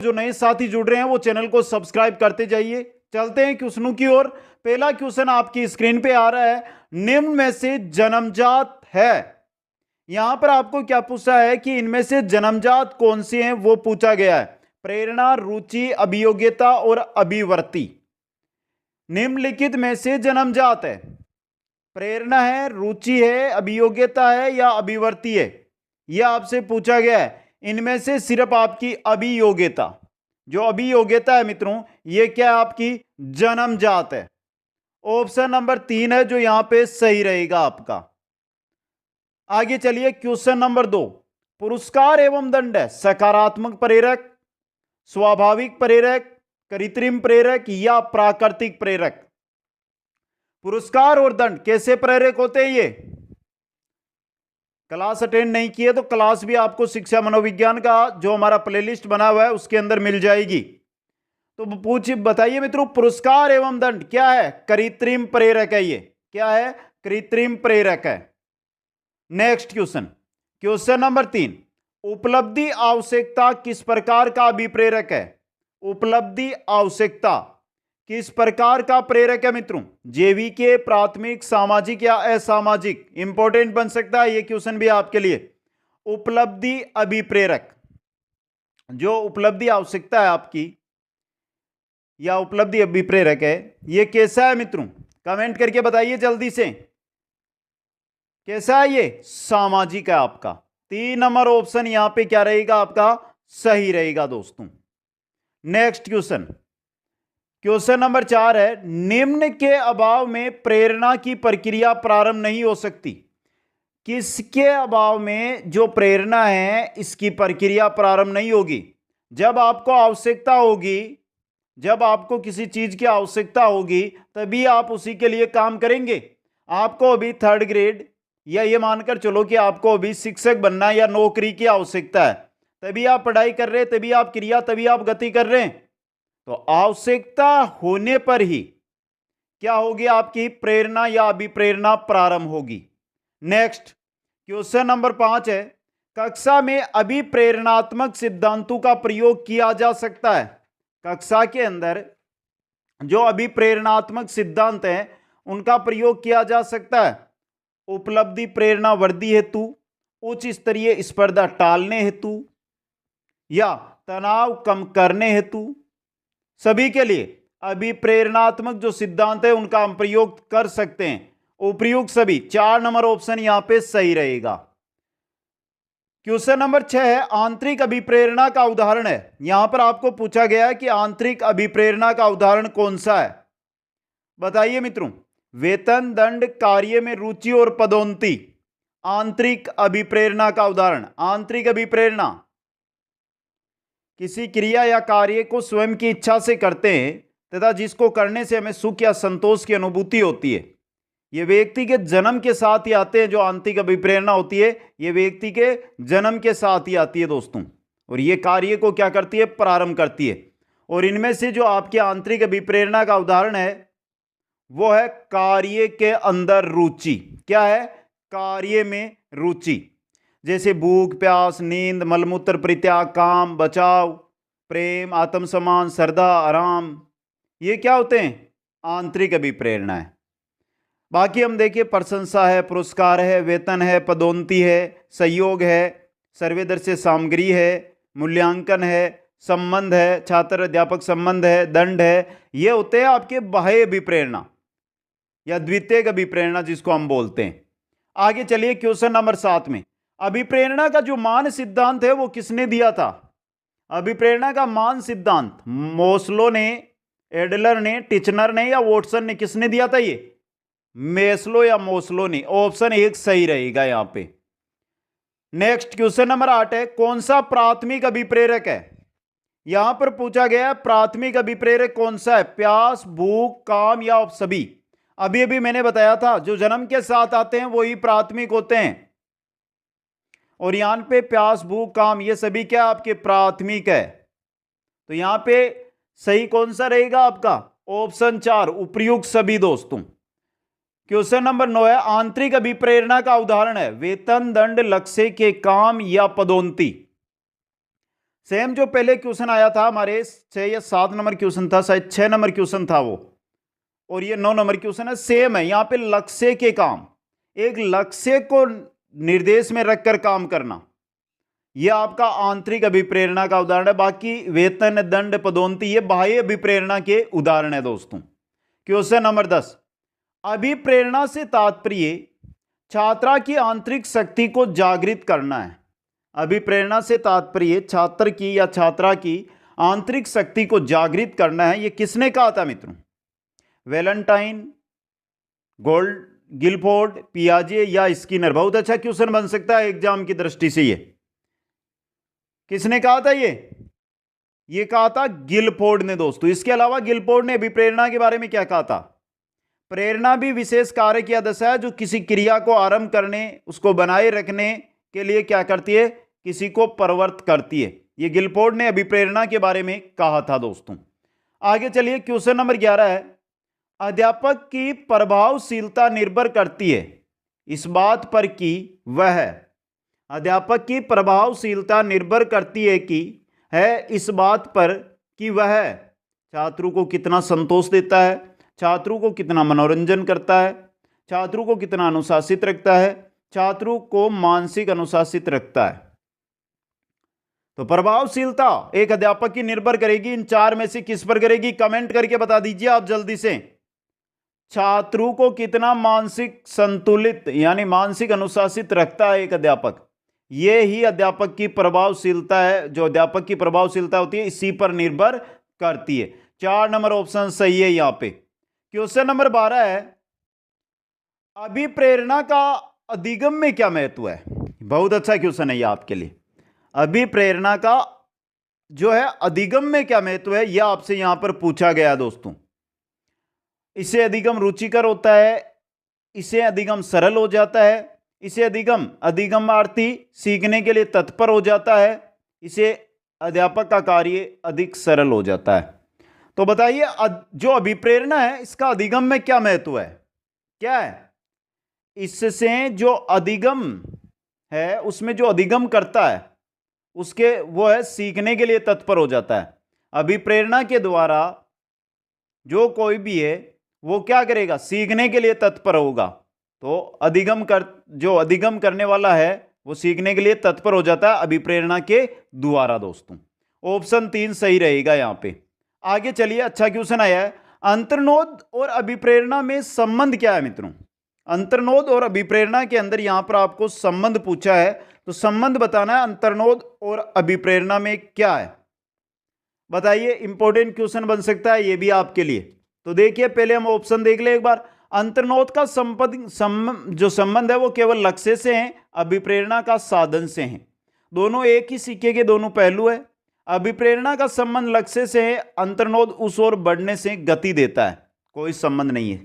जो नए साथी जुड़ रहे हैं वो चैनल को सब्सक्राइब करते जाइए। चलते हैं क्वेश्चनों की ओर। पहला क्वेश्चन आपकी स्क्रीन पे आ रहा है, निम्न में से जन्मजात है। यहां पर आपको क्या पूछा है कि इनमें से जन्मजात कौन से हैं, वो पूछा गया है। प्रेरणा, रुचि, अभियोग्यता और अभिवर्ती। निम्नलिखित में से जन्मजात है, प्रेरणा है, रुचि है, अभियोग्यता है या अभिवर्ती है, यह आपसे पूछा गया है। इनमें से सिर्फ आपकी अभियोग्यता, जो अभियोग्यता है मित्रों, यह क्या आपकी जन्मजात है। ऑप्शन नंबर 3 है जो यहां पे सही रहेगा आपका। आगे चलिए क्वेश्चन नंबर 2। पुरस्कार एवं दंड है सकारात्मक प्रेरक, स्वाभाविक प्रेरक, कृत्रिम प्रेरक या प्राकृतिक प्रेरक। पुरस्कार और दंड कैसे प्रेरक होते हैं? ये क्लास अटेंड नहीं किए तो क्लास भी आपको शिक्षा मनोविज्ञान का जो हमारा प्लेलिस्ट बना हुआ है उसके अंदर मिल जाएगी। तो बताइए मित्रों, पुरस्कार एवं दंड क्या है? कृत्रिम प्रेरक है। ये क्या है? कृत्रिम प्रेरक है। Next question, question number 3। उपलब्धि आवश्यकता किस प्रकार का अभिप्रेरक है? उपलब्धि आवश्यकता किस प्रकार का प्रेरक है मित्रों? जेवीके, प्राथमिक, सामाजिक या असामाजिक। इंपॉर्टेंट बन सकता है ये क्वेश्चन भी आपके लिए। उपलब्धि अभिप्रेरक, जो उपलब्धि आवश्यकता है आपकी या उपलब्धि अभिप्रेरक है, ये कैसा है मित्रों? कमेंट करके बताइए जल्दी से, कैसा है ये? सामाजिक है आपका। 3 नंबर ऑप्शन यहां पे क्या रहेगा आपका? सही रहेगा दोस्तों। नेक्स्ट क्वेश्चन, क्वेश्चन नंबर 4 है, निम्न के अभाव में प्रेरणा की प्रक्रिया प्रारंभ नहीं हो सकती। किसके अभाव में जो प्रेरणा है इसकी प्रक्रिया प्रारंभ नहीं होगी? जब आपको आवश्यकता होगी, जब आपको किसी चीज की आवश्यकता होगी तभी आप उसी के लिए काम करेंगे। आपको अभी 3rd ग्रेड या ये मानकर चलो कि आपको अभी शिक्षक बनना या नौकरी की आवश्यकता है, तभी आप पढ़ाई कर रहे हैं, तभी आप क्रिया, तभी आप गति कर रहे हैं। तो आवश्यकता होने पर ही क्या होगी? आपकी प्रेरणा या अभिप्रेरणा प्रारंभ होगी। नेक्स्ट क्वेश्चन नंबर 5 है, कक्षा में अभिप्रेरणात्मक सिद्धांतों का प्रयोग किया जा सकता है। कक्षा के अंदर जो अभिप्रेरणात्मक सिद्धांत हैं उनका प्रयोग किया जा सकता है। उपलब्धि प्रेरणा वृद्धि हेतु, उच्च स्तरीय स्पर्धा टालने हेतु या तनाव कम करने हेतु। सभी के लिए अभिप्रेरणात्मक जो सिद्धांत है उनका हम प्रयोग कर सकते हैं। उपयुक्त सभी। 4 नंबर ऑप्शन यहां पे सही रहेगा। क्वेश्चन नंबर 6 है, आंतरिक अभिप्रेरणा का उदाहरण है। यहां पर आपको पूछा गया है कि आंतरिक अभिप्रेरणा का उदाहरण कौन सा है? बताइए मित्रों। वेतन, दंड, कार्य में रुचि और पदोन्नति। आंतरिक अभिप्रेरणा का उदाहरण। आंतरिक अभिप्रेरणा किसी क्रिया या कार्य को स्वयं की इच्छा से करते हैं तथा जिसको करने से हमें सुख या संतोष की अनुभूति होती है। ये व्यक्ति के जन्म के साथ ही आते हैं। जो आंतरिक अभिप्रेरणा होती है ये व्यक्ति के जन्म के साथ ही आती है दोस्तों, और ये कार्य को क्या करती है? प्रारंभ करती है। और इनमें से जो आपकी आंतरिक अभिप्रेरणा का उदाहरण है वो है कार्य के अंदर रुचि। क्या है? कार्य में रुचि। जैसे भूख, प्यास, नींद, मलमूत्र परित्याग, काम, बचाव, प्रेम, आत्मसम्मान, श्रद्धा, आराम, ये क्या होते हैं? आंतरिक अभिप्रेरणा है। बाकी हम देखिए, प्रशंसा है, पुरस्कार है, वेतन है, पदोन्नति है, सहयोग है, सर्वेदर्शी सामग्री है, मूल्यांकन है, संबंध है, छात्र अध्यापक संबंध है, दंड है। ये होते हैं आपके बाह्य अभिप्रेरणा या द्वितीयक अभिप्रेरणा जिसको हम बोलते हैं। आगे चलिए क्वेश्चन नंबर 7 में, अभिप्रेरणा का जो मान सिद्धांत है वो किसने दिया था? अभिप्रेरणा का मान सिद्धांत मोस्लो ने, एडलर ने, टिचनर ने या वॉटसन ने? किसने दिया था ये? मेस्लो या मोस्लो ने। ऑप्शन 1 सही रहेगा यहां पे। नेक्स्ट क्वेश्चन नंबर 8 है, कौन सा प्राथमिक अभिप्रेरक है? यहां पर पूछा गया है प्राथमिक अभिप्रेरक कौन सा है? प्यास, भूख, काम या सभी? अभी अभी मैंने बताया था जो जन्म के साथ आते हैं वही प्राथमिक होते हैं, और यहां पे प्यास, भूख, काम ये सभी क्या आपके प्राथमिक है। तो यहां पे सही कौन सा रहेगा आपका? ऑप्शन 4 उपयुक्त सभी दोस्तों। क्वेश्चन नंबर 9 है, आंतरिक अभिप्रेरणा का उदाहरण है वेतन, दंड, लक्ष्य के काम या पदोन्नति। सेम जो पहले क्वेश्चन आया था हमारे 6 या 7 नंबर क्वेश्चन था, शायद 6 नंबर क्वेश्चन था वो, और ये 9 नंबर क्वेश्चन है, सेम है। यहां पे लक्ष्य के काम, एक लक्ष्य को निर्देश में रखकर काम करना, यह आपका आंतरिक अभिप्रेरणा का उदाहरण है। बाकी वेतन, दंड, पदोन्नति ये बाह्य अभिप्रेरणा के उदाहरण है दोस्तों। क्वेश्चन नंबर 10, अभिप्रेरणा से तात्पर्य छात्रा की आंतरिक शक्ति को जागृत करना है। अभिप्रेरणा से तात्पर्य छात्र की या छात्रा की आंतरिक शक्ति को जागृत करना है। यह किसने कहा था मित्रों? वैलेंटाइन, गिलफोर्ड, पियाजे या स्किनर? बहुत अच्छा क्वेश्चन बन सकता है एग्जाम की दृष्टि से। ये किसने कहा था? ये कहा था गिलफोर्ड ने दोस्तों। इसके अलावा गिलफोर्ड ने अभिप्रेरणा के बारे में क्या कहा था? प्रेरणा भी विशेष कार्य की दशा है जो किसी क्रिया को आरंभ करने, उसको बनाए रखने के लिए क्या करती है? किसी को प्रवृत्त करती है। ये गिलफोर्ड ने अभिप्रेरणा के बारे में कहा था दोस्तों। आगे चलिए, क्वेश्चन नंबर 11 है, अध्यापक की प्रभावशीलता निर्भर करती है इस बात पर कि वह, अध्यापक की प्रभावशीलता निर्भर करती है इस बात पर कि वह छात्रों को कितना संतोष देता है, छात्रों को कितना मनोरंजन करता है, छात्रों को कितना अनुशासित रखता है, छात्रों को मानसिक अनुशासित रखता है। तो प्रभावशीलता एक अध्यापक की निर्भर करेगी। इन चार में से किस पर करेगी? कमेंट करके बता दीजिए आप जल्दी से। छात्रों को कितना मानसिक संतुलित यानी मानसिक अनुशासित रखता है एक अध्यापक, यह ही अध्यापक की प्रभावशीलता है। जो अध्यापक की प्रभावशीलता होती है इसी पर निर्भर करती है। 4 नंबर ऑप्शन सही है यहां पे। क्वेश्चन नंबर 12 है, अभिप्रेरणा का अधिगम में क्या महत्व है? बहुत अच्छा क्वेश्चन है यह आपके लिए। अभिप्रेरणा का जो है अधिगम में क्या महत्व है, यह आपसे यहां पर पूछा गया दोस्तों। इसे अधिगम रुचिकर होता है, इसे अधिगम सरल हो जाता है, इसे अधिगमार्थी सीखने के लिए तत्पर हो जाता है, इसे अध्यापक का कार्य अधिक सरल हो जाता है। तो बताइए जो अभिप्रेरणा है इसका अधिगम में क्या महत्व है? क्या है? इससे जो अधिगम है उसमें जो अधिगम करता है उसके वो है सीखने के लिए तत्पर हो जाता है। अभिप्रेरणा के द्वारा जो कोई भी है वो क्या करेगा? सीखने के लिए तत्पर होगा। तो जो अधिगम करने वाला है वो सीखने के लिए तत्पर हो जाता है अभिप्रेरणा के द्वारा दोस्तों। ऑप्शन 3 सही रहेगा यहां पे। आगे चलिए, अच्छा क्वेश्चन आया है, अंतर्नोद और अभिप्रेरणा में संबंध क्या है मित्रों? अंतर्नोद और अभिप्रेरणा के अंदर यहां पर आपको संबंध पूछा है, तो संबंध बताना है अंतर्नोद और अभिप्रेरणा में क्या है। बताइए, इंपॉर्टेंट क्वेश्चन बन सकता है ये भी आपके लिए। तो देखिए, पहले हम ऑप्शन देख ले एक बार। अंतर्नोद का जो संबंध है वो केवल लक्ष्य से है, अभिप्रेरणा का साधन से है। दोनों एक ही सिक्के के दोनों पहलू है। अभिप्रेरणा का संबंध लक्ष्य से है, अंतर्नोद उस ओर बढ़ने से गति देता है। कोई संबंध नहीं है।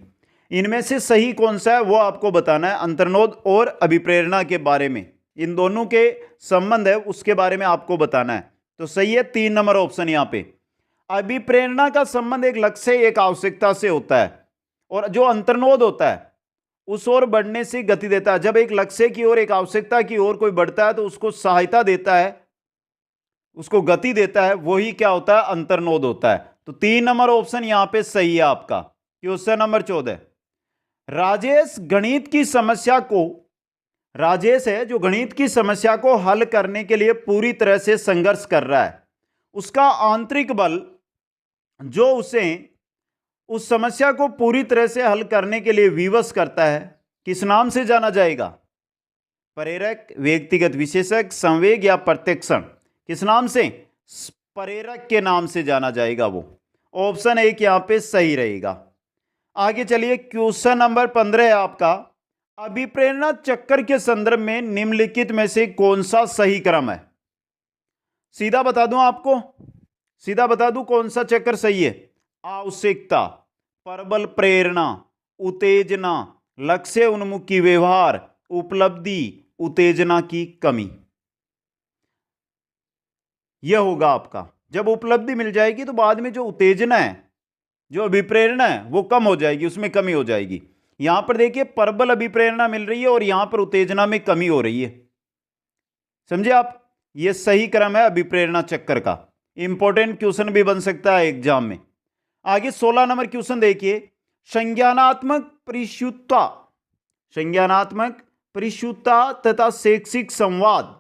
इनमें से सही कौन सा है वो आपको बताना है। अंतर्नोद और अभिप्रेरणा के बारे में, इन दोनों के संबंध है उसके बारे में आपको बताना है। तो सही है 3 नंबर ऑप्शन यहां पे। अभिप्रेरणा का संबंध एक लक्ष्य, एक आवश्यकता से होता है, और जो अंतर्नोद होता है उस ओर बढ़ने से गति देता है। जब एक लक्ष्य की ओर, एक आवश्यकता की ओर कोई बढ़ता है तो उसको सहायता देता है, उसको गति देता है, वही क्या होता है? अंतर्नोद होता है। तो 3 नंबर ऑप्शन यहां पे सही है आपका। क्वेश्चन नंबर 14, राजेश है जो गणित की समस्या को हल करने के लिए पूरी तरह से संघर्ष कर रहा है। उसका आंतरिक बल जो उसे उस समस्या को पूरी तरह से हल करने के लिए विवश करता है, किस नाम से जाना जाएगा? प्रेरक, व्यक्तिगत विशेषक, संवेग या प्रत्यक्षण? किस नाम से? प्रेरक के नाम से जाना जाएगा वो। ऑप्शन 1 यहां पे सही रहेगा। आगे चलिए, क्वेश्चन नंबर 15 है आपका, अभिप्रेरणा चक्र के संदर्भ में निम्नलिखित में से कौन सा सही क्रम है? सीधा बता दूं कौन सा चक्र सही है। आवश्यकता, प्रबल प्रेरणा, उत्तेजना, लक्ष्य उन्मुखी व्यवहार, उपलब्धि, उत्तेजना की कमी। यह होगा आपका। जब उपलब्धि मिल जाएगी तो बाद में जो उत्तेजना है, जो अभिप्रेरणा है वो कम हो जाएगी, उसमें कमी हो जाएगी। यहां पर देखिए, प्रबल अभिप्रेरणा मिल रही है और यहां पर उत्तेजना में कमी हो रही है। समझे आप? ये सही क्रम है अभिप्रेरणा चक्कर का। इंपॉर्टेंट क्वेश्चन भी बन सकता है एग्जाम में। आगे 16 नंबर क्वेश्चन देखिए, संज्ञानात्मक परिशुद्धता, संज्ञानात्मक परिशुद्धता तथा शैक्षिक संवाद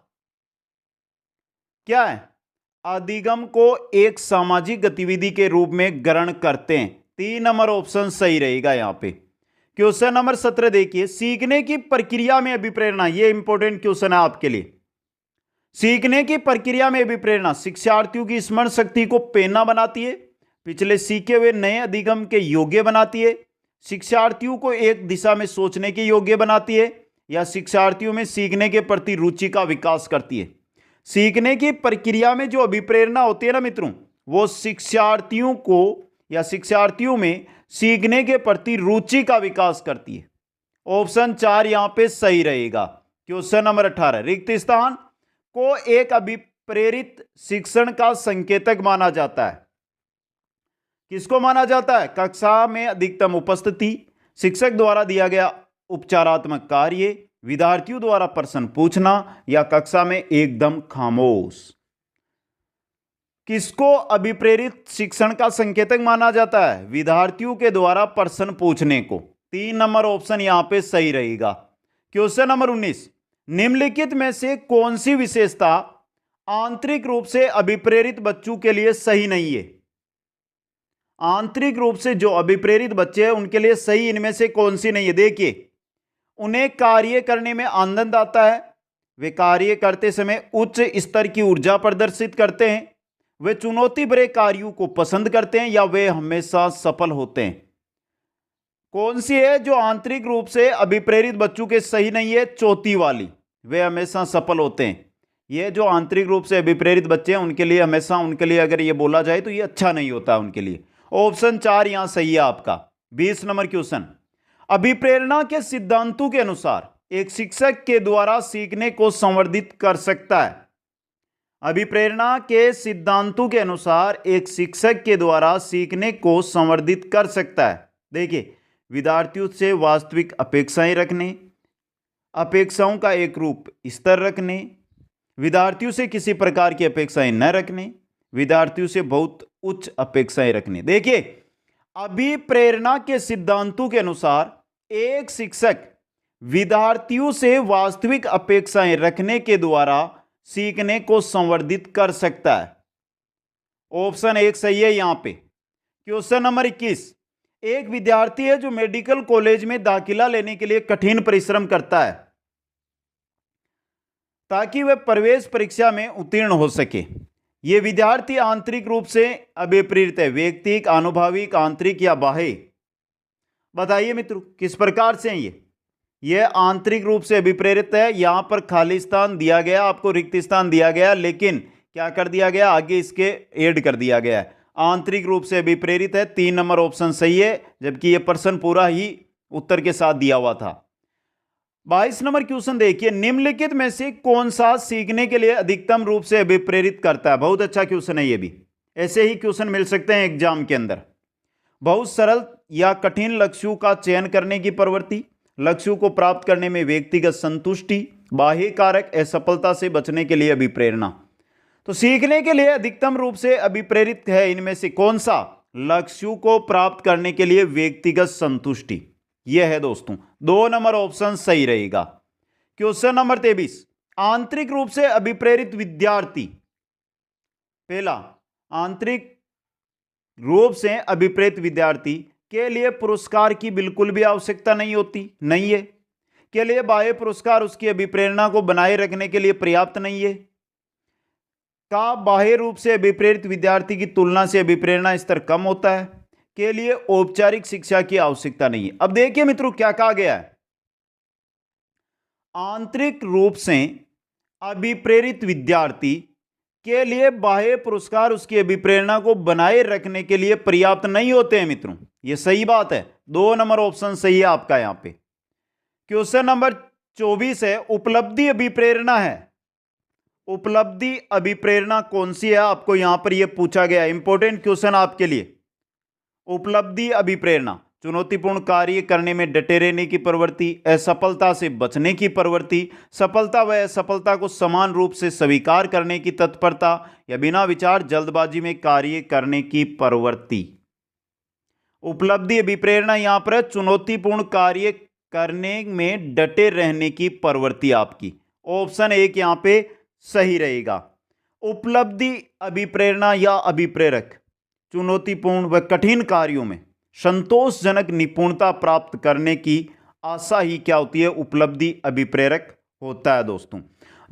क्या है? अधिगम को एक सामाजिक गतिविधि के रूप में ग्रहण करते हैं। 3 नंबर ऑप्शन सही रहेगा यहां पे। क्वेश्चन नंबर 17 देखिए, सीखने की प्रक्रिया में अभिप्रेरणा, ये इंपॉर्टेंट क्वेश्चन है आपके लिए। सीखने की प्रक्रिया में अभिप्रेरणा शिक्षार्थियों की स्मरण शक्ति को प्रेरणा बनाती है, पिछले सीखे हुए नए अधिगम के योग्य बनाती है, शिक्षार्थियों को एक दिशा में सोचने के योग्य बनाती है, या शिक्षार्थियों में सीखने के प्रति रुचि का विकास करती है। सीखने की प्रक्रिया में जो अभिप्रेरणा होती है ना मित्रों, वो शिक्षार्थियों को या शिक्षार्थियों में सीखने के प्रति रुचि का विकास करती है। ऑप्शन 4 यहां पे सही रहेगा। क्वेश्चन नंबर 18, रिक्त स्थान को एक अभिप्रेरित शिक्षण का संकेतक माना जाता है। किसको माना जाता है? कक्षा में अधिकतम उपस्थिति, शिक्षक द्वारा दिया गया उपचारात्मक कार्य, विद्यार्थियों द्वारा प्रश्न पूछना, या कक्षा में एकदम खामोश। किसको अभिप्रेरित शिक्षण का संकेतक माना जाता है? विद्यार्थियों के द्वारा प्रश्न पूछने को। 3 नंबर ऑप्शन यहां पे सही रहेगा। क्वेश्चन नंबर 19, निम्नलिखित में से कौन सी विशेषता आंतरिक रूप से अभिप्रेरित बच्चों के लिए सही नहीं है? आंतरिक रूप से जो अभिप्रेरित बच्चे हैं उनके लिए सही इनमें से कौन सी नहीं है? देखिए, उन्हें कार्य करने में आनंद आता है, वे कार्य करते समय उच्च स्तर की ऊर्जा प्रदर्शित करते हैं, वे चुनौती भरे कार्यों को पसंद करते हैं, या वे हमेशा सफल होते हैं। कौन सी है जो आंतरिक रूप से अभिप्रेरित बच्चों के सही नहीं है? चौथी वाली, वे हमेशा सफल होते हैं। ये जो आंतरिक रूप से अभिप्रेरित बच्चे हैं उनके लिए हमेशा, उनके लिए अगर ये बोला जाए तो ये अच्छा नहीं होता उनके लिए। ऑप्शन 4 यहां सही है आपका। 20 नंबर क्वेश्चन, अभिप्रेरणा के सिद्धांतों के अनुसार एक शिक्षक के द्वारा सीखने को संवर्धित कर सकता है। अभिप्रेरणा के सिद्धांतों के अनुसार एक शिक्षक के द्वारा सीखने को संवर्धित कर सकता है। देखिए, विद्यार्थियों से वास्तविक अपेक्षाएं रखने, अपेक्षाओं का एक रूप स्तर रखने, विद्यार्थियों से किसी प्रकार की अपेक्षाएं न रखने, विद्यार्थियों से बहुत उच्च अपेक्षाएं रखने। देखिए, अभिप्रेरणा के सिद्धांतों के अनुसार एक शिक्षक विद्यार्थियों से वास्तविक अपेक्षाएं रखने के द्वारा सीखने को संवर्धित कर सकता है। ऑप्शन 1 सही है यहां पे। क्वेश्चन नंबर 21, एक विद्यार्थी है जो मेडिकल कॉलेज में दाखिला लेने के लिए कठिन परिश्रम करता है ताकि वह प्रवेश परीक्षा में उत्तीर्ण हो सके। यह विद्यार्थी आंतरिक रूप से अभिप्रेरित है, व्यक्तिक, आनुभाविक, आंतरिक या बाह्य? बताइए मित्रों, किस प्रकार से है यह आंतरिक रूप से अभिप्रेरित है। यहां पर खाली स्थान दिया गया, आपको रिक्त स्थान दिया गया, लेकिन क्या कर दिया गया, आगे इसके ऐड कर दिया गया है। आंतरिक रूप से अभिप्रेरित है, 3 नंबर ऑप्शन सही है, जबकि यह प्रश्न पूरा ही उत्तर के साथ दिया हुआ था। 22 नंबर क्वेश्चन देखिए, निम्नलिखित में से कौन सा सीखने के लिए अधिकतम रूप से अभिप्रेरित करता है? बहुत अच्छा क्वेश्चन है ये भी, ऐसे ही क्वेश्चन मिल सकते हैं एग्जाम के अंदर। बहुत सरल या कठिन लक्ष्यों का चयन करने की प्रवृत्ति, लक्ष्यों को प्राप्त करने में व्यक्तिगत संतुष्टि, बाह्य कारक, असफलता से बचने के लिए अभिप्रेरणा। तो सीखने के लिए अधिकतम रूप से अभिप्रेरित है इनमें से कौन सा? लक्ष्यों को प्राप्त करने के लिए व्यक्तिगत संतुष्टि, यह है दोस्तों। 2 नंबर ऑप्शन सही रहेगा। क्वेश्चन नंबर 23, आंतरिक रूप से अभिप्रेरित विद्यार्थी, पहला, आंतरिक रूप से अभिप्रेरित विद्यार्थी के लिए पुरस्कार की बिल्कुल भी आवश्यकता नहीं होती, नहीं है। के लिए बाह्य पुरस्कार उसकी अभिप्रेरणा को बनाए रखने के लिए पर्याप्त नहीं है। का बाह्य रूप से अभिप्रेरित विद्यार्थी की तुलना से अभिप्रेरणा स्तर कम होता है। के लिए औपचारिक शिक्षा की आवश्यकता नहीं है। अब देखिए मित्रों क्या कहा गया है, आंतरिक रूप से अभिप्रेरित विद्यार्थी के लिए बाह्य पुरस्कार उसकी अभिप्रेरणा को बनाए रखने के लिए पर्याप्त नहीं होते हैं मित्रों, यह सही बात है। 2 नंबर ऑप्शन सही है आपका यहां पे। क्वेश्चन नंबर 24 है, उपलब्धि अभिप्रेरणा है। उपलब्धि अभिप्रेरणा कौन सी है, आपको यहां पर यह पूछा गया, इंपॉर्टेंट क्वेश्चन आपके लिए। उपलब्धि अभिप्रेरणा चुनौतीपूर्ण कार्य करने में डटे रहने की प्रवृत्ति, असफलता से बचने की प्रवृत्ति, सफलता व असफलता को समान रूप से स्वीकार करने की तत्परता, या बिना विचार जल्दबाजी में कार्य करने की प्रवृत्ति। उपलब्धि अभिप्रेरणा यहां पर चुनौतीपूर्ण कार्य करने में डटे रहने की प्रवृत्ति आपकी। ऑप्शन एक यहां पे सही रहेगा। उपलब्धि अभिप्रेरणा या अभिप्रेरक चुनौतीपूर्ण व कठिन कार्यों में संतोषजनक निपुणता प्राप्त करने की आशा ही क्या होती है, उपलब्धि अभिप्रेरक होता है दोस्तों।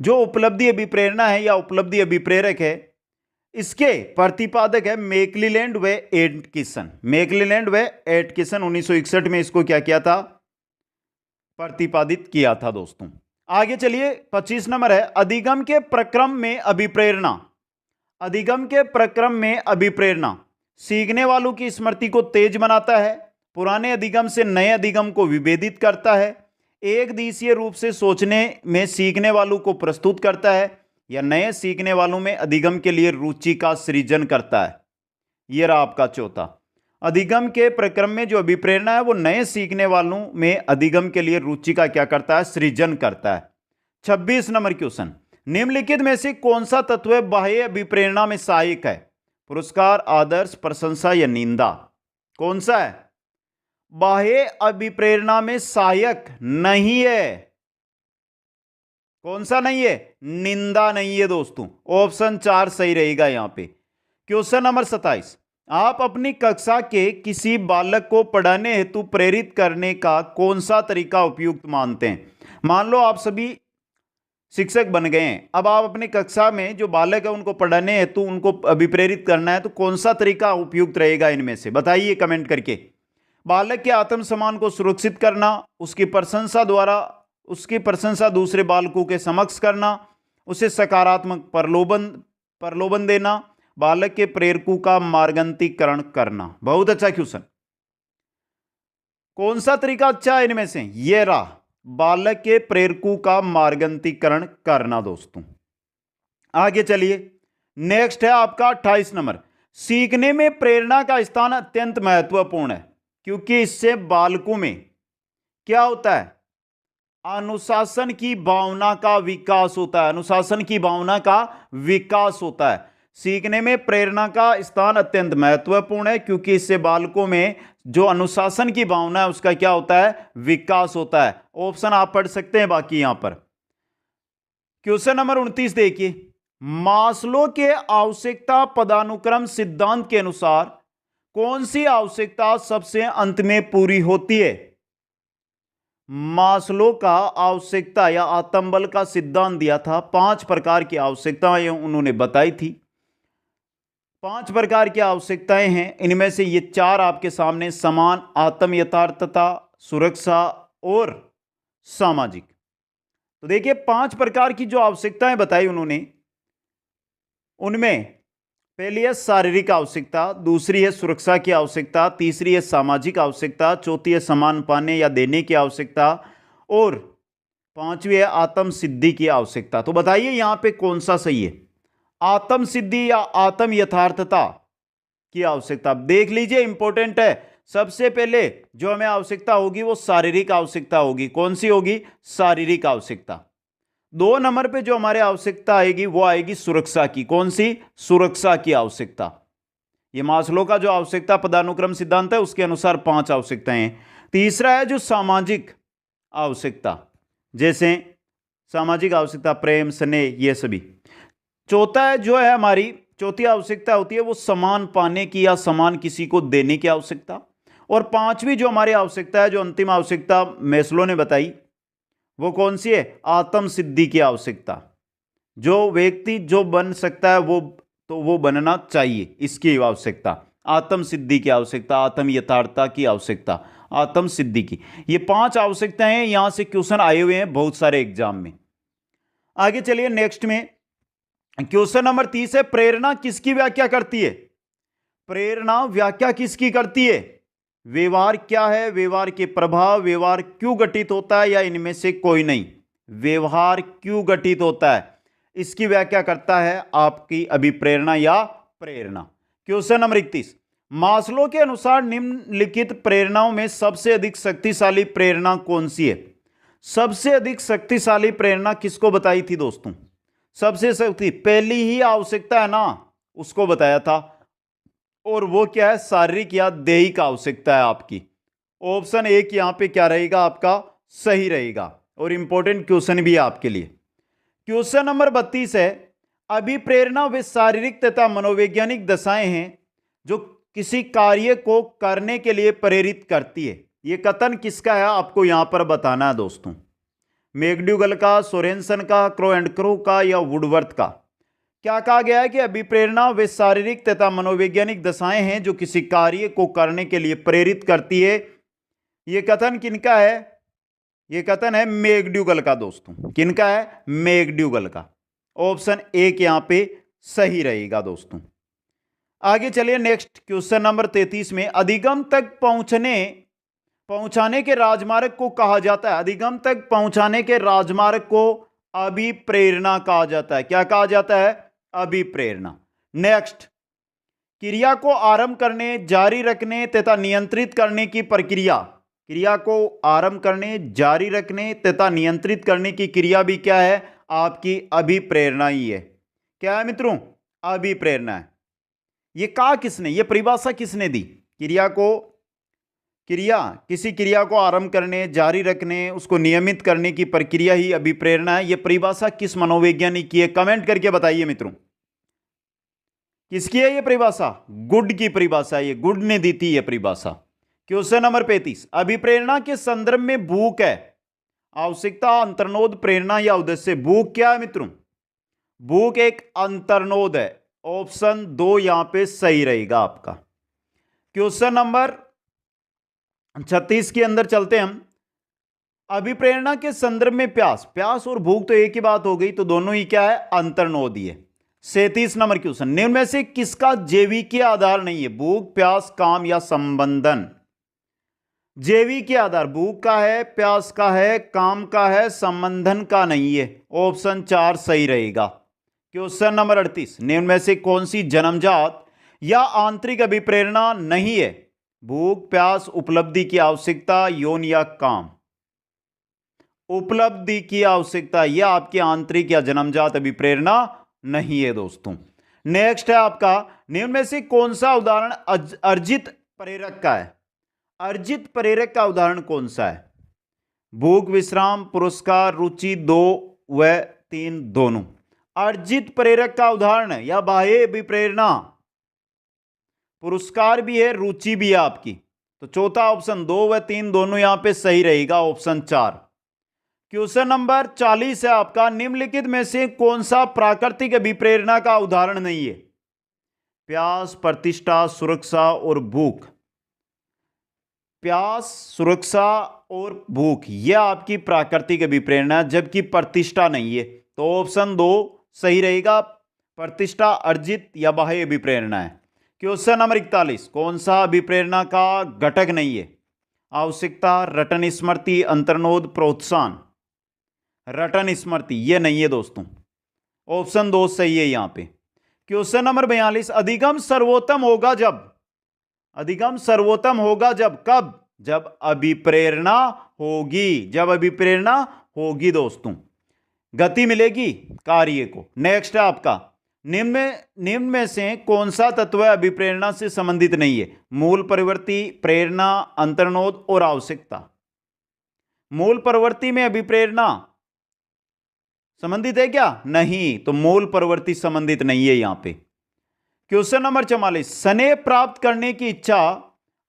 जो उपलब्धि अभिप्रेरणा है या उपलब्धि अभिप्रेरक है, इसके प्रतिपादक है मैकक्लेलैंड व एटकिंसन। मैकक्लेलैंड व एटकिंसन 1961 में इसको क्या किया था, प्रतिपादित किया था दोस्तों। आगे चलिए 25 नंबर है अधिगम के प्रक्रम में अभिप्रेरणा। अधिगम के प्रक्रम में अभिप्रेरणा सीखने वालों की स्मृति को तेज बनाता है, पुराने अधिगम से नए अधिगम को विभेदित करता है, एक दिशीय रूप से सोचने में सीखने वालों को प्रस्तुत करता है, या नए सीखने वालों में अधिगम के लिए रुचि का सृजन करता है। यह रहा आपका चौथा। अधिगम के प्रक्रम में जो अभिप्रेरणा है वो नए सीखने वालों में अधिगम के लिए रुचि का क्या करता है, सृजन करता है। 26 नंबर क्वेश्चन, निम्नलिखित में से कौन सा तत्व बाह्य अभिप्रेरणा में सहायक है? पुरस्कार, आदर्श, प्रशंसा या निंदा? कौन सा है? बाह्य अभिप्रेरणा में सहायक नहीं है। कौन सा नहीं है? निंदा नहीं है दोस्तों। ऑप्शन 4 सही रहेगा यहां पे। क्वेश्चन नंबर 27, आप अपनी कक्षा के किसी बालक को पढ़ाने हेतु प्रेरित करने का कौन सा तरीका उपयुक्त मानते हैं? मान लो आप सभी शिक्षक बन गए हैं, अब आप अपनी कक्षा में जो बालक है उनको पढ़ाने हेतु उनको अभिप्रेरित करना है, तो कौन सा तरीका उपयुक्त रहेगा इनमें से? बताइए कमेंट करके। बालक के आत्मसम्मान को सुरक्षित करना, उसकी प्रशंसा दूसरे बालकों के समक्ष करना, उसे सकारात्मक प्रलोभन देना, बालक के प्रेरकों का मार्गंतीकरण करना। बहुत अच्छा क्वेश्चन। कौन सा तरीका अच्छा है इनमें से? यह रहा, बालक के प्रेरकों का मार्गंतीकरण करना दोस्तों। आगे चलिए, नेक्स्ट है आपका 28 नंबर, सीखने में प्रेरणा का स्थान अत्यंत महत्वपूर्ण है क्योंकि इससे बालकों में क्या होता है, अनुशासन की भावना का विकास होता है। अनुशासन की भावना का विकास होता है। सीखने में प्रेरणा का स्थान अत्यंत महत्वपूर्ण है क्योंकि इससे बालकों में जो अनुशासन की भावना है उसका क्या होता है, विकास होता है। ऑप्शन आप पढ़ सकते हैं बाकी यहां पर। क्वेश्चन नंबर 29 देखिए, मास्लो के आवश्यकता पदानुक्रम सिद्धांत के अनुसार कौन सी आवश्यकता सबसे अंत में पूरी होती है? मास्लो का आवश्यकता या आत्मबल का सिद्धांत दिया था, 5 प्रकार की आवश्यकताएं उन्होंने बताई थी। 5 प्रकार की आवश्यकताएं हैं, इनमें से ये 4 आपके सामने, समान, आत्म यथार्थता, सुरक्षा और सामाजिक। तो देखिए 5 प्रकार की जो आवश्यकताएं बताई उन्होंने, उनमें पहली है शारीरिक आवश्यकता, दूसरी है सुरक्षा की आवश्यकता, तीसरी है सामाजिक आवश्यकता, चौथी है सम्मान पाने या देने की आवश्यकता और 5वीं है आत्म सिद्धि की आवश्यकता। तो बताइए यहां पे कौन सा सही है, आत्म सिद्धि या आत्म यथार्थता की आवश्यकता? देख लीजिए, इंपॉर्टेंट है। सबसे पहले जो हमें आवश्यकता होगी वो शारीरिक आवश्यकता होगी। कौन सी होगी? शारीरिक आवश्यकता। 2 नंबर पे जो हमारे आवश्यकता आएगी वो आएगी सुरक्षा की। कौन सी? सुरक्षा की आवश्यकता। ये मास्लो का जो आवश्यकता पदानुक्रम सिद्धांत है उसके अनुसार 5 आवश्यकताएं हैं। तीसरा है जो सामाजिक आवश्यकता, जैसे सामाजिक आवश्यकता, प्रेम, स्नेह, ये सभी। चौथा है जो है हमारी चौथी आवश्यकता होती है वो समान पाने की या समान किसी को देने की आवश्यकता। और 5वीं जो हमारी आवश्यकता है, जो अंतिम आवश्यकता मैस्लो ने बताई, वो कौन सी है? आत्म सिद्धि की आवश्यकता। जो व्यक्ति जो बन सकता है वो बनना चाहिए, इसकी आवश्यकता। आत्म सिद्धि की आवश्यकता, आत्म यथार्थता की आवश्यकता, आत्म सिद्धि की। ये 5 आवश्यकताएं यहां से क्वेश्चन आए हुए हैं बहुत सारे एग्जाम में। आगे चलिए नेक्स्ट में, क्वेश्चन नंबर 30 है, प्रेरणा किसकी व्याख्या करती है? प्रेरणा व्याख्या किसकी करती है? व्यवहार क्या है, व्यवहार के प्रभाव, व्यवहार क्यों घटित होता है, या इनमें से कोई नहीं? व्यवहार क्यों घटित होता है, इसकी व्याख्या करता है आपकी अभिप्रेरणा या प्रेरणा। क्वेश्चन नंबर 31, मास्लो के अनुसार निम्नलिखित प्रेरणाओं में सबसे अधिक शक्तिशाली प्रेरणा कौन सी है? सबसे अधिक शक्तिशाली प्रेरणा किसको बताई थी दोस्तों? सबसे शक्ति पहली ही आवश्यकता है ना, उसको बताया था। और वो क्या है? शारीरिक या दैहिक आवश्यकता है आपकी। ऑप्शन एक यहां पे क्या रहेगा आपका? सही रहेगा। और इंपॉर्टेंट क्वेश्चन भी है आपके लिए। क्वेश्चन नंबर 32 है, अभिप्रेरणा वे शारीरिक तथा मनोवैज्ञानिक दशाएं हैं जो किसी कार्य को करने के लिए प्रेरित करती है। यह कथन किसका है आपको यहां पर बताना है दोस्तों? मैकडूगल का, सोरेनसन का, क्रो एंड क्रो का या वुडवर्थ का? क्या कहा गया है कि अभिप्रेरणा वे शारीरिक तथा मनोवैज्ञानिक दशाएं हैं जो किसी कार्य को करने के लिए प्रेरित करती है। यह कथन किनका है? यह कथन है मैकडूगल का दोस्तों। किनका है? मैकडूगल का। ऑप्शन एक यहां पे सही रहेगा दोस्तों। आगे चलिए नेक्स्ट क्वेश्चन नंबर 33 में, अधिगम तक पहुंचाने के राजमार्ग को कहा जाता है। अधिगम तक पहुंचाने के राजमार्ग को अभिप्रेरणा कहा जाता है। क्या कहा जाता है? अभिप्रेरणा। नेक्स्ट, क्रिया को आरंभ करने, जारी रखने तथा नियंत्रित करने की प्रक्रिया। क्रिया को आरंभ करने, जारी रखने तथा नियंत्रित करने की क्रिया भी क्या है? आपकी अभिप्रेरणा ही है। क्या है मित्रों? अभिप्रेरणा है। ये कहा किसने? ये परिभाषा किसने दी? किसी क्रिया को आरंभ करने, जारी रखने, उसको नियमित करने की प्रक्रिया ही अभिप्रेरणा है। ये परिभाषा किस मनोवैज्ञानिक की है? कमेंट करके बताइए मित्रों, किसकी है ये परिभाषा? गुड की परिभाषा। ये गुड ने दी थी ये परिभाषा। क्वेश्चन नंबर 35, अभिप्रेरणा के संदर्भ में भूख है आवश्यकता, अंतर्नोद, प्रेरणा या उद्देश्य? भूख क्या है मित्रों? भूख एक अंतर्नोद है। ऑप्शन दो यहां पे सही रहेगा आपका। क्वेश्चन नंबर 36 के अंदर चलते हम। अभिप्रेरणा के संदर्भ में प्यास और भूख तो एक ही बात हो गई, तो दोनों ही क्या है? अंतर्नोद ही है। 37 नंबर क्वेश्चन, निम्न में से किसका जैविकीय आधार नहीं है? भूख, प्यास, काम या संबंधन? जैविकीय आधार भूख का है, प्यास का है, काम का है, संबंधन का नहीं है। ऑप्शन 4 सही रहेगा। क्वेश्चन नंबर 38, निम्न में से कौन सी जन्मजात या आंतरिक अभिप्रेरणा नहीं है? भूख, प्यास, उपलब्धि की आवश्यकता, यौन या काम? उपलब्धि की आवश्यकता, यह आपकी आंतरिक या जन्मजात अभिप्रेरणा नहीं है दोस्तों। नेक्स्ट है आपका, निम्न में से कौन सा उदाहरण अर्जित प्रेरक का है? अर्जित प्रेरक का उदाहरण कौन सा है? भूख, विश्राम, पुरस्कार, रुचि, 2 व 3 दोनों। अर्जित प्रेरक का उदाहरण है या बाह्य अभिप्रेरणा? पुरस्कार भी है, रुचि भी है आपकी। तो चौथा ऑप्शन 2 व 3 दोनों यहां पे सही रहेगा। ऑप्शन 4। क्वेश्चन नंबर 40 है आपका, निम्नलिखित में से कौन सा प्राकृतिक अभिप्रेरणा का उदाहरण नहीं है? प्यास, प्रतिष्ठा, सुरक्षा और भूख। प्यास, सुरक्षा और भूख यह आपकी प्राकृतिक अभिप्रेरणा है, जबकि प्रतिष्ठा नहीं है। तो ऑप्शन 2 सही रहेगा। प्रतिष्ठा अर्जित या बाह्य अभिप्रेरणा है। क्वेश्चन नंबर 41, कौन सा अभिप्रेरणा का घटक नहीं है? आवश्यकता, रटन स्मृति, अंतर्नोद, प्रोत्साहन? रटन स्मृति यह नहीं है दोस्तों। ऑप्शन 2 सही है यहां पे। क्वेश्चन नंबर 42, अधिगम सर्वोत्तम होगा जब? अधिगम सर्वोत्तम होगा जब? कब? जब अभिप्रेरणा होगी। जब अभिप्रेरणा होगी दोस्तों, गति मिलेगी कार्य को। नेक्स्ट है आपका, निम्न में से कौन सा तत्व अभिप्रेरणा से संबंधित नहीं है? मूल प्रवृत्ति, प्रेरणा, अंतर्नोद और आवश्यकता? मूल प्रवृत्ति में अभिप्रेरणा संबंधित है क्या? नहीं, तो मूल प्रवृत्ति संबंधित नहीं है यहां पे। क्वेश्चन नंबर 44, स्नेह प्राप्त करने की इच्छा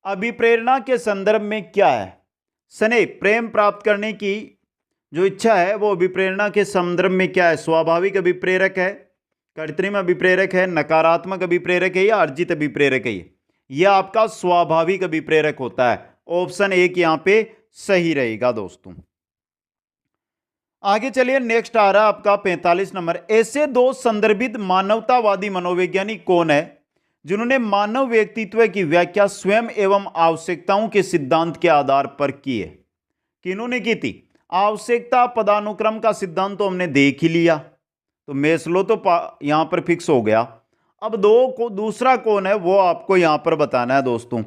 अभिप्रेरणा के संदर्भ में क्या है? स्नेह, प्रेम प्राप्त करने की जो इच्छा है वो अभिप्रेरणा के संदर्भ में क्या है? स्वाभाविक अभिप्रेरक है, कृत्रिम अभिप्रेरक है, नकारात्मक अभिप्रेरक है या अर्जित अभिप्रेरक है? यह आपका स्वाभाविक अभिप्रेरक होता है। ऑप्शन 1 यहां पे सही रहेगा दोस्तों। आगे चलिए, नेक्स्ट आ रहा है आपका 45 नंबर। ऐसे दो संदर्भित मानवतावादी मनोवैज्ञानिक कौन है जिन्होंने मानव व्यक्तित्व की व्याख्या स्वयं एवं आवश्यकताओं के सिद्धांत के आधार पर की है? किन्होंने की थी? आवश्यकता पदानुक्रम का सिद्धांत तो हमने देख ही लिया, तो मेस्लो तो यहां पर फिक्स हो गया। अब दूसरा कौन है वो आपको यहां पर बताना है दोस्तों।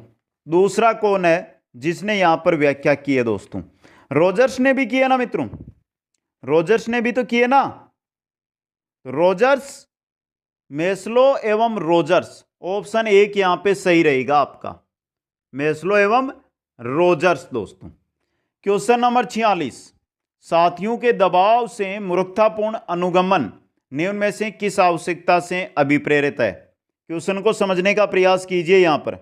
दूसरा कौन है जिसने यहां पर व्याख्या की है दोस्तों? रोजर्स ने भी किया ना मित्रों, रोजर्स ने भी तो किए ना। रोजर्स, मेस्लो एवं रोजर्स, ऑप्शन एक यहां पे सही रहेगा आपका, मेस्लो एवं रोजर्स दोस्तों। क्वेश्चन नंबर 46, साथियों के दबाव से मूर्खतापूर्ण अनुगमन निम्न में से किस आवश्यकता से अभिप्रेरित है? क्वेश्चन को समझने का प्रयास कीजिए। यहां पर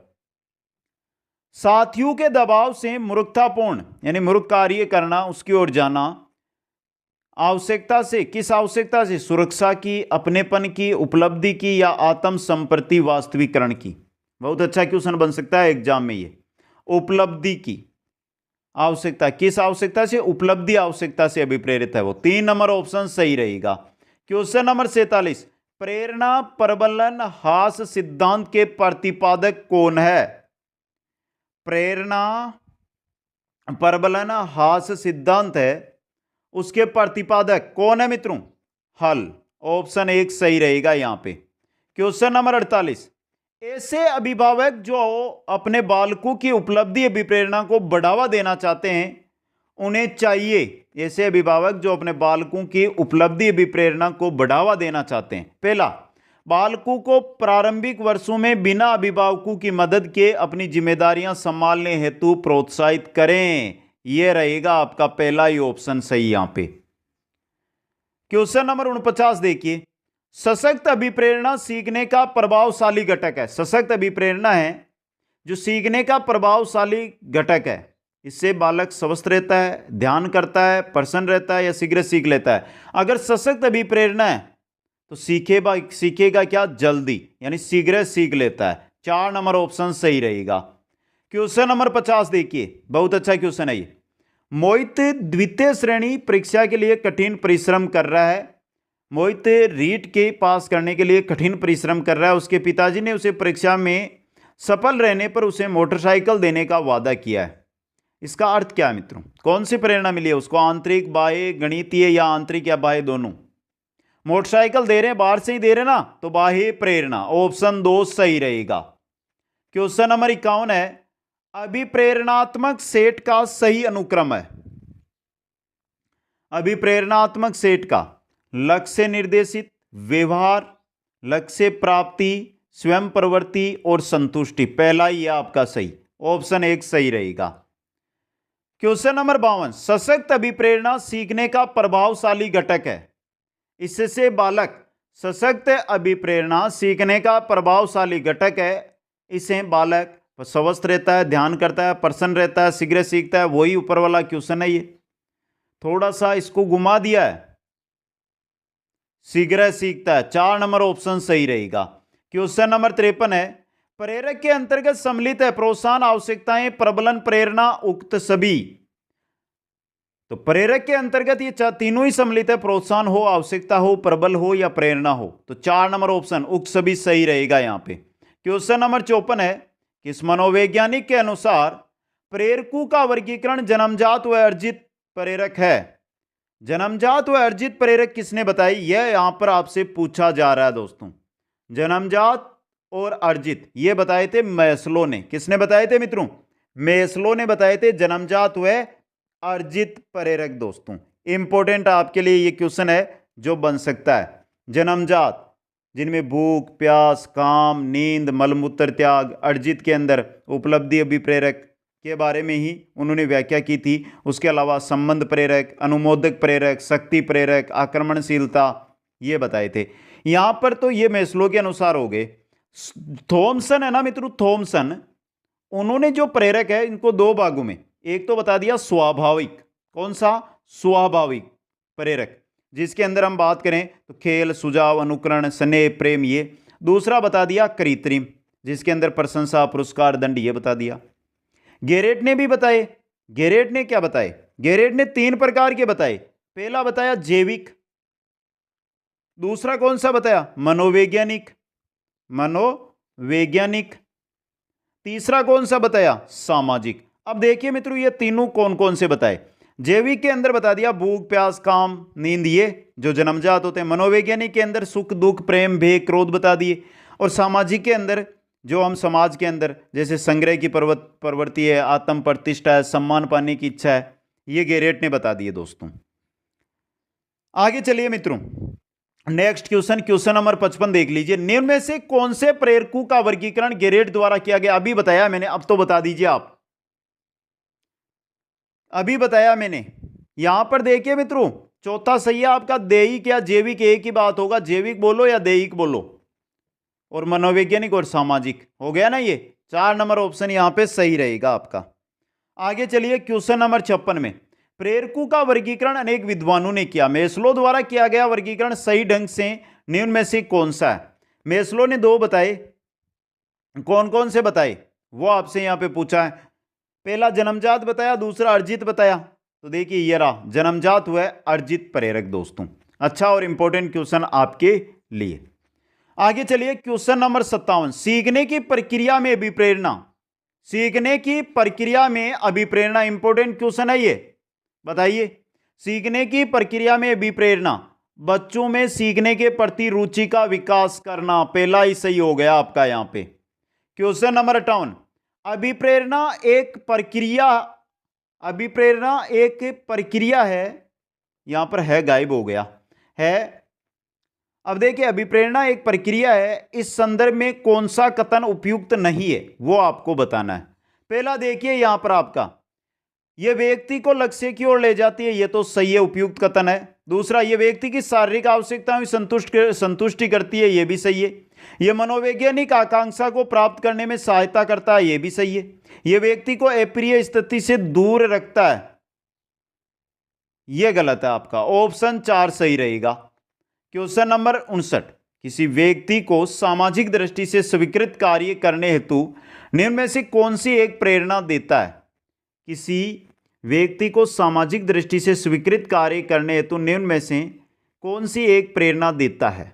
साथियों के दबाव से मूर्खतापूर्ण यानी मूर्ख कार्य करना, उसकी ओर जाना, आवश्यकता से, किस आवश्यकता से? सुरक्षा की, अपनेपन की, उपलब्धि की या आत्म संप्रति वास्तविकरण की? बहुत अच्छा क्वेश्चन बन सकता है एग्जाम में ये। उपलब्धि की आवश्यकता, किस आवश्यकता से? उपलब्धि आवश्यकता से अभिप्रेरित है वो। 3 नंबर ऑप्शन सही रहेगा। क्वेश्चन नंबर 47, प्रेरणा प्रबलन हास सिद्धांत के प्रतिपादक कौन है? प्रेरणा प्रबलन हास सिद्धांत है, उसके प्रतिपादक कौन है मित्रों? हल। ऑप्शन एक सही रहेगा यहां पे। क्वेश्चन नंबर 48, ऐसे अभिभावक जो अपने बालकों की उपलब्धि अभिप्रेरणा को बढ़ावा देना चाहते हैं, उन्हें चाहिए, ऐसे अभिभावक जो अपने बालकों की उपलब्धि अभिप्रेरणा को बढ़ावा देना चाहते हैं, पहला, बालकों को प्रारंभिक वर्षों में बिना अभिभावकों की मदद के अपनी जिम्मेदारियां संभालने हेतु प्रोत्साहित करें। यह रहेगा आपका पहला ही ऑप्शन सही यहां पे। क्वेश्चन नंबर 49 देखिए, सशक्त अभिप्रेरणा सीखने का प्रभावशाली घटक है। सशक्त अभिप्रेरणा है जो सीखने का प्रभावशाली घटक है। इससे बालक स्वस्थ रहता है, ध्यान करता है, प्रसन्न रहता है या शीघ्र सीख लेता है। अगर सशक्त अभिप्रेरणा है तो सीखेगा क्या? जल्दी, यानी शीघ्र सीख लेता है। 4 नंबर ऑप्शन सही रहेगा। क्वेश्चन नंबर 50 देखिए, बहुत अच्छा क्वेश्चन है ये। मोहित द्वितीय श्रेणी परीक्षा के लिए कठिन परिश्रम कर रहा है। मोहित रीट के पास करने के लिए कठिन परिश्रम कर रहा है। उसके पिताजी ने उसे परीक्षा में सफल रहने पर उसे मोटरसाइकिल देने का वादा किया है। इसका अर्थ क्या है मित्रों? कौन सी प्रेरणा मिली है उसको? आंतरिक, बाह्य, गणितीय या आंतरिक या बाह्य दोनों? मोटरसाइकिल दे रहे हैं, बाहर से ही दे रहे ना, तो बाह्य प्रेरणा। ऑप्शन 2 सही रहेगा। क्वेश्चन नंबर 51 है, अभिप्रेरणात्मक सेट का सही अनुक्रम है। अभिप्रेरणात्मक सेट का लक्ष्य निर्देशित, व्यवहार, लक्ष्य प्राप्ति, स्वयं प्रवृत्ति और संतुष्टि। पहला ही आपका सही, ऑप्शन 1 सही रहेगा। क्वेश्चन नंबर 52, सशक्त अभिप्रेरणा सीखने का प्रभावशाली घटक है। इससे बालक, सशक्त अभिप्रेरणा सीखने का प्रभावशाली घटक है। इसे बालक स्वस्थ रहता है, ध्यान करता है, प्रसन्न रहता है, शीघ्र सीखता है। वही ऊपर वाला क्वेश्चन है ये, थोड़ा सा इसको घुमा दिया है। शीघ्र सीखता है, 4 नंबर ऑप्शन सही रहेगा। क्वेश्चन नंबर 53 है, प्रेरक के अंतर्गत सम्मिलित है प्रोत्साहन, आवश्यकताएं, प्रबलन, प्रेरणा, उक्त सभी। तो प्रेरक के अंतर्गत ये तीनों ही सम्मिलित है, प्रोत्साहन हो, आवश्यकता हो, प्रबल हो या प्रेरणा हो। तो 4 नंबर ऑप्शन उक्त सभी सही रहेगा यहां पे। क्वेश्चन नंबर 54 है, किस मनोवैज्ञानिक के अनुसार प्रेरकों का वर्गीकरण जन्मजात व अर्जित प्रेरक है? जन्मजात व अर्जित प्रेरक किसने बताई? यह यहां पर आपसे पूछा जा रहा है दोस्तों। जन्मजात और अर्जित ये बताए थे मैस्लो ने। किसने बताए थे मित्रों? मैस्लो ने बताए थे जन्मजात व अर्जित प्रेरक दोस्तों। इंपॉर्टेंट आपके लिए ये क्वेश्चन है जो बन सकता है। जन्मजात जिनमें भूख, प्यास, काम, नींद, मलमूत्र त्याग। अर्जित के अंदर उपलब्धि अभिप्रेरक के बारे में ही उन्होंने व्याख्या की थी। उसके अलावा संबंध प्रेरक, अनुमोदक प्रेरक, शक्ति प्रेरक, आक्रमणशीलता, ये बताए थे। यहां पर तो ये मैस्लो के अनुसार हो गए। थॉमसन है ना मित्रों, थॉमसन, उन्होंने जो प्रेरक है इनको 2 भागों में, एक तो बता दिया स्वाभाविक। कौन सा? स्वाभाविक प्रेरक, जिसके अंदर हम बात करें तो खेल, सुझाव, अनुकरण, स्नेह, प्रेम, ये। दूसरा बता दिया कृत्रिम, जिसके अंदर प्रशंसा, पुरस्कार, दंड, ये बता दिया। गेरेट ने भी बताए। गेरेट ने क्या बताए? गेरेट ने 3 प्रकार के बताए। पहला बताया जैविक, दूसरा कौन सा बताया? मनोवैज्ञानिक, मनोवैज्ञानिक, तीसरा कौन सा बताया? सामाजिक। अब देखिए मित्रों ये तीनों कौन कौन से बताए। जैविक के अंदर बता दिया भूख, प्यास, काम, नींद, ये जो जन्मजात होते हैं। मनोवैज्ञानिक के अंदर सुख, दुख, प्रेम, भय, क्रोध बता दिए। और सामाजिक के अंदर जो हम समाज के अंदर जैसे संग्रह की प्रवृत्ति है, आत्म प्रतिष्ठा है, सम्मान पाने की इच्छा है, ये गेरेट ने बता दिए दोस्तों। आगे चलिए मित्रों, नेक्स्ट क्वेश्चन नंबर 55 देख लीजिए। निम्न में से कौन से प्रेरकों का वर्गीकरण गेरेट द्वारा किया गया? अभी बताया मैंने, अब तो बता दीजिए आप। अभी बताया मैंने। यहां पर देखिए मित्रों, चौथा सही है आपका दैहिक या जैविक, एक ही बात होगा, जैविक बोलो या दैहिक बोलो, और मनोवैज्ञानिक और सामाजिक हो गया ना। ये 4 नंबर ऑप्शन यहां पे सही रहेगा आपका। आगे चलिए क्वेश्चन नंबर 56 में, प्रेरकों का वर्गीकरण अनेक विद्वानों ने किया, मेस्लो द्वारा किया गया वर्गीकरण सही ढंग से निम्न में से कौन सा है? मेस्लो ने 2 बताए, कौन कौन से बताए वो आपसे यहां पे पूछा है। पहला जन्मजात बताया, दूसरा अर्जित बताया। तो देखिए ये रहा, जन्मजात हुआ है अर्जित प्रेरक दोस्तों। अच्छा और इंपॉर्टेंट क्वेश्चन आपके लिए। आगे चलिए क्वेश्चन नंबर 57, सीखने की प्रक्रिया में अभिप्रेरणा, सीखने की प्रक्रिया में अभिप्रेरणा, इंपॉर्टेंट क्वेश्चन है ये, बताइए। सीखने की प्रक्रिया में अभिप्रेरणा, बच्चों में सीखने के प्रति रुचि का विकास करना, पहला ही सही हो गया आपका यहां पे। क्वेश्चन नंबर 58, अभिप्रेरणा एक प्रक्रिया, अभिप्रेरणा एक प्रक्रिया है, यहां पर है गायब हो गया है। अब देखिए अभिप्रेरणा एक प्रक्रिया है, इस संदर्भ में कौन सा कथन उपयुक्त नहीं है वो आपको बताना है। पहला देखिए यहां पर आपका, यह व्यक्ति को लक्ष्य की ओर ले जाती है, यह तो सही है, उपयुक्त कथन है। दूसरा, यह व्यक्ति की शारीरिक आवश्यकताओं की संतुष्टि करती है, यह भी सही है। यह मनोवैज्ञानिक आकांक्षा को प्राप्त करने में सहायता करता है, यह भी सही है। यह व्यक्ति को अप्रिय स्थिति से दूर रखता है, यह गलत है आपका, ऑप्शन 4 सही रहेगा। क्वेश्चन नंबर 59, किसी व्यक्ति को सामाजिक दृष्टि से स्वीकृत कार्य करने हेतु निम्न में से कौन सी एक प्रेरणा देता है? किसी व्यक्ति को सामाजिक दृष्टि से स्वीकृत कार्य करने हेतु निम्न में से कौन सी एक प्रेरणा देता है?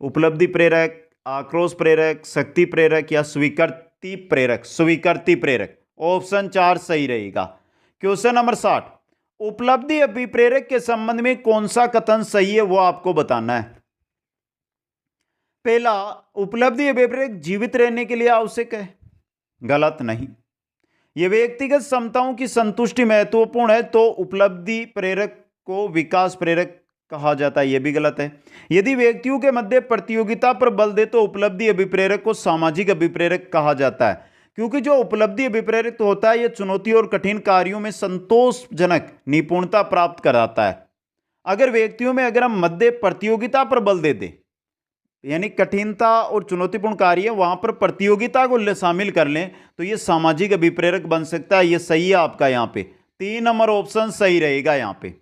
उपलब्धि प्रेरक, आक्रोश प्रेरक, शक्ति प्रेरक या स्वीकृति प्रेरक? स्वीकृति प्रेरक, ऑप्शन 4 सही रहेगा। क्वेश्चन नंबर 60, उपलब्धि अभिप्रेरक के संबंध में कौन सा कथन सही है वो आपको बताना है। पहला, उपलब्धि अभिप्रेरक जीवित रहने के लिए आवश्यक है, गलत नहीं। यह व्यक्तिगत क्षमताओं की संतुष्टि महत्वपूर्ण है, तो उपलब्धि प्रेरक को विकास प्रेरक कहा जाता है, यह भी गलत है। यदि व्यक्तियों के मध्य प्रतियोगिता पर बल दे तो उपलब्धि अभिप्रेरक को सामाजिक अभिप्रेरक कहा जाता है, क्योंकि जो उपलब्धि अभिप्रेरक होता है यह चुनौती और कठिन कार्यों में संतोषजनक निपुणता प्राप्त कराता है। अगर व्यक्तियों में अगर हम मध्य प्रतियोगिता पर बल दे दें, यानी कठिनता और चुनौतीपूर्ण कार्य वहां पर प्रतियोगिता को शामिल कर लें, तो यह सामाजिक अभिप्रेरक बन सकता है, यह सही है आपका। यहां पे 3 नंबर ऑप्शन सही रहेगा यहां पे।